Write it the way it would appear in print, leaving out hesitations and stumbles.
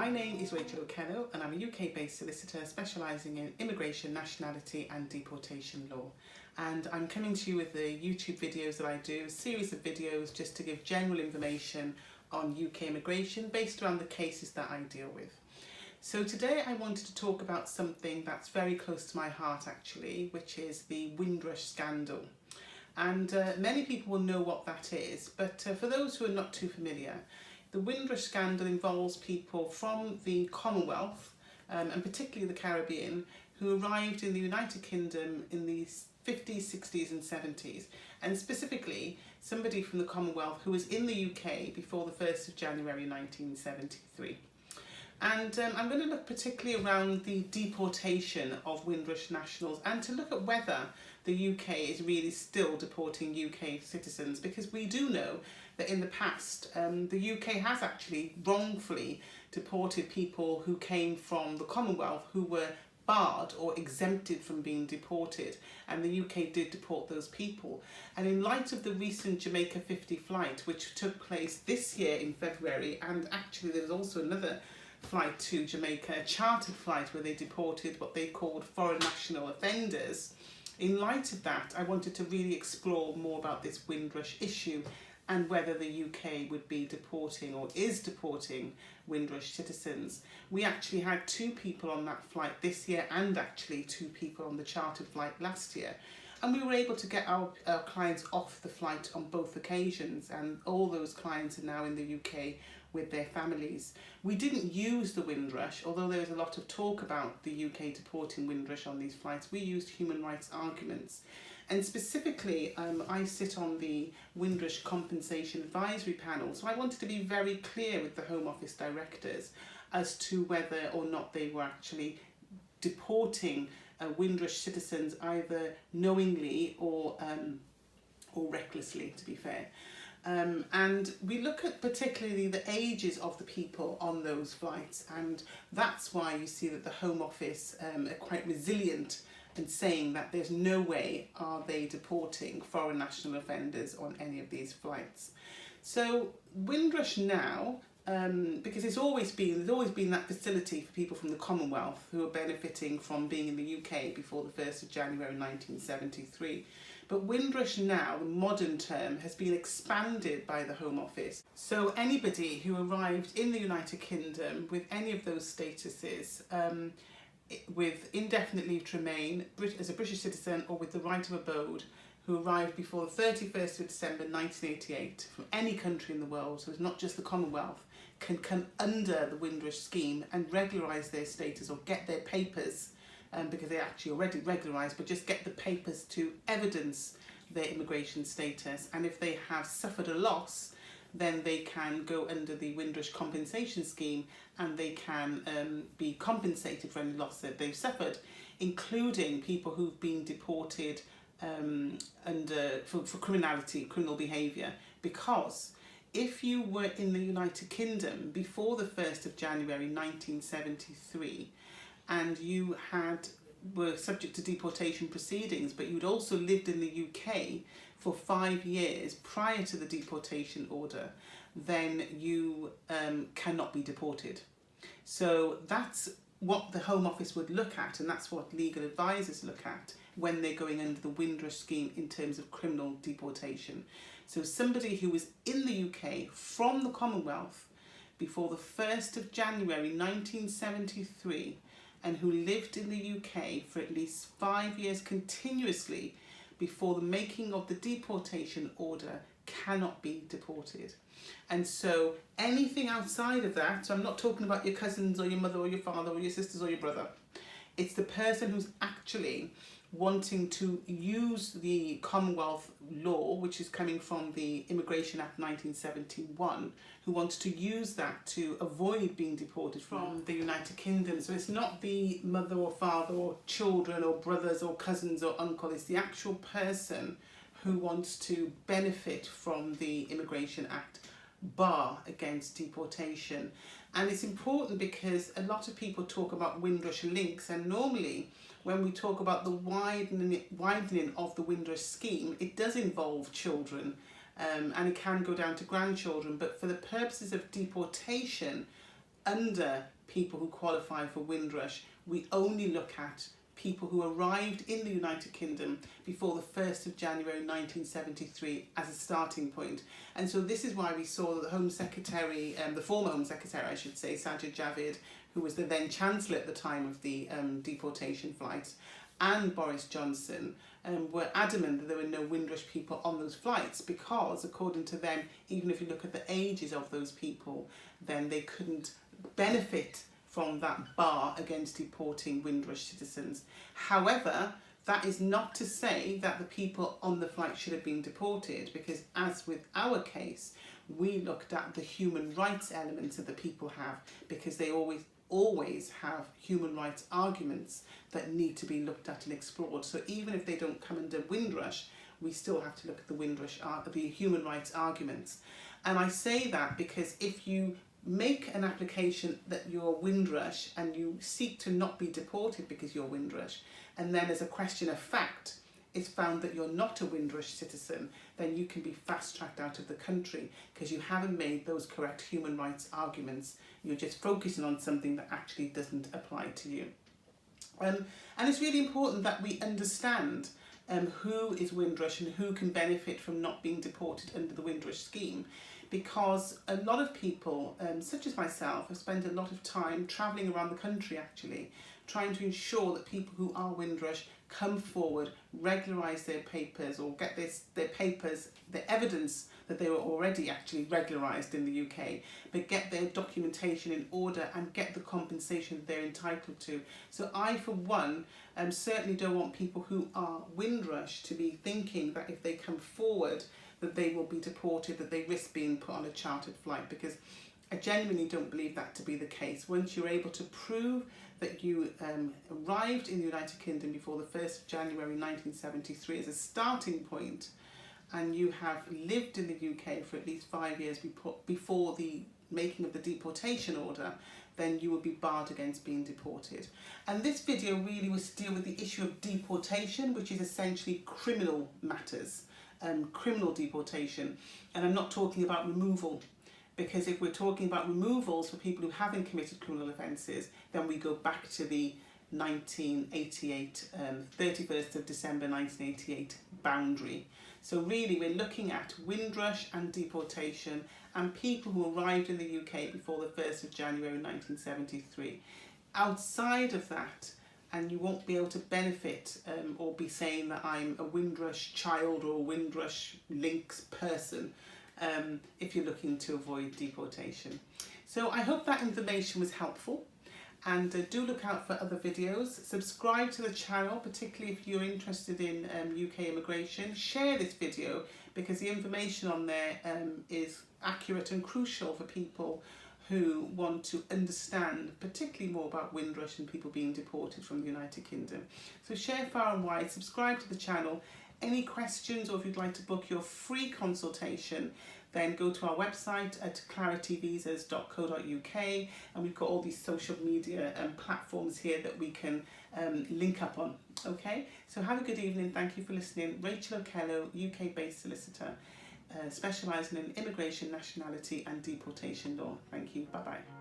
My name is Rachel O'Kello and I'm a UK-based solicitor specialising in immigration, nationality and deportation law. And I'm coming to you with the YouTube videos that I do, a series of videos just to give general information on UK immigration based around the cases that I deal with. So today I wanted to talk about something that's very close to my heart actually, which is the Windrush scandal. And many people will know what that is, but for those who are not too familiar, the Windrush scandal involves people from the Commonwealth and particularly the Caribbean who arrived in the United Kingdom in the 50s, 60s and 70s, and specifically somebody from the Commonwealth who was in the UK before the 1st of January 1973. And I'm going to look particularly around the deportation of Windrush nationals and to look at whether the UK is really still deporting UK citizens, because we do know that in the past the UK has actually wrongfully deported people who came from the Commonwealth who were barred or exempted from being deported, and the UK did deport those people. And in light of the recent Jamaica 50 flight which took place this year in February, and actually there was also another flight to Jamaica, a chartered flight where they deported what they called foreign national offenders. In light of that, I wanted to really explore more about this Windrush issue and whether the UK would be deporting or is deporting Windrush citizens. We actually had 2 people on that flight this year and actually 2 people on the chartered flight last year. And we were able to get our clients off the flight on both occasions, and all those clients are now in the UK with their families. We didn't use the Windrush, although there was a lot of talk about the UK deporting Windrush on these flights. We used human rights arguments. And specifically, I sit on the Windrush Compensation Advisory Panel, so I wanted to be very clear with the Home Office directors as to whether or not they were actually deporting Windrush citizens either knowingly or recklessly, to be fair. And we look at particularly the ages of the people on those flights, and that's why you see that the Home Office are quite resilient in saying that there's no way are they deporting foreign national offenders on any of these flights. So Windrush now, because there's always been that facility for people from the Commonwealth who are benefiting from being in the UK before the 1st of January 1973. But Windrush now, the modern term, has been expanded by the Home Office. So anybody who arrived in the United Kingdom with any of those statuses, with indefinite leave to remain as a British citizen or with the right of abode, who arrived before the 31st of December 1988 from any country in the world, so it's not just the Commonwealth, can come under the Windrush scheme and regularise their status or get their papers, because they're actually already regularised, but just get the papers to evidence their immigration status. And if they have suffered a loss, then they can go under the Windrush compensation scheme and they can be compensated for any loss that they've suffered, including people who've been deported for criminal behaviour. Because if you were in the United Kingdom before the 1st of January 1973 and you were subject to deportation proceedings, but you'd also lived in the UK for 5 years prior to the deportation order, then you cannot be deported. So that's what the Home Office would look at, and that's what legal advisors look at when they're going under the Windrush scheme in terms of criminal deportation. So somebody who was in the UK from the Commonwealth before the 1st of January 1973 and who lived in the UK for at least 5 years continuously before the making of the deportation order cannot be deported. And so anything outside of that, so I'm not talking about your cousins or your mother or your father or your sisters or your brother, it's the person who's actually wanting to use the Commonwealth law, which is coming from the Immigration Act 1971, who wants to use that to avoid being deported from the United Kingdom. So it's not the mother or father or children or brothers or cousins or uncle, it's the actual person who wants to benefit from the Immigration Act bar against deportation. And it's important because a lot of people talk about Windrush links, and normally when we talk about the widening of the Windrush scheme, it does involve children and it can go down to grandchildren, but for the purposes of deportation, under people who qualify for Windrush, we only look at people who arrived in the United Kingdom before the 1st of January 1973 as a starting point. And so this is why we saw that the Home Secretary, the former Home Secretary I should say, Sajid Javid, who was the then Chancellor at the time of the deportation flights, and Boris Johnson were adamant that there were no Windrush people on those flights because, according to them, even if you look at the ages of those people, then they couldn't benefit from that bar against deporting Windrush citizens. However, that is not to say that the people on the flight should have been deported, because as with our case, we looked at the human rights elements that the people have, because they always have human rights arguments that need to be looked at and explored. So even if they don't come under Windrush, we still have to look at the human rights arguments. And I say that because if you make an application that you're Windrush and you seek to not be deported because you're Windrush, and then as a question of fact it's found that you're not a Windrush citizen, then you can be fast-tracked out of the country because you haven't made those correct human rights arguments. You're just focusing on something that actually doesn't apply to you. And it's really important that we understand who is Windrush and who can benefit from not being deported under the Windrush scheme, because a lot of people, such as myself, have spent a lot of time travelling around the country actually, trying to ensure that people who are Windrush come forward, regularise their papers, or get their papers, the evidence that they were already actually regularised in the UK, but get their documentation in order and get the compensation they're entitled to. So I, for one, certainly don't want people who are Windrush to be thinking that if they come forward that they will be deported, that they risk being put on a chartered flight, because I genuinely don't believe that to be the case. Once you're able to prove that you arrived in the United Kingdom before the 1st of January 1973 as a starting point, and you have lived in the UK for at least 5 years before the making of the deportation order, then you will be barred against being deported. And this video really was to deal with the issue of deportation, which is essentially criminal matters, criminal deportation. And I'm not talking about removal, because if we're talking about removals for people who haven't committed criminal offences, then we go back to the 1988, 31st of December 1988 boundary. So really we're looking at Windrush and deportation and people who arrived in the UK before the 1st of January 1973. Outside of that, and you won't be able to benefit or be saying that I'm a Windrush child or a Windrush links person if you're looking to avoid deportation. So I hope that information was helpful, and do look out for other videos. Subscribe to the channel, particularly if you're interested in UK immigration. Share this video because the information on there is accurate and crucial for people who want to understand particularly more about Windrush and people being deported from the United Kingdom. So share far and wide, subscribe to the channel. Any questions, or if you'd like to book your free consultation, then go to our website at clarityvisas.co.uk, and we've got all these social media platforms here that we can link up on. Okay, so have a good evening. Thank you for listening. Rachel Okello, UK-based solicitor, specialising in immigration, nationality and deportation law. Thank you. Bye-bye.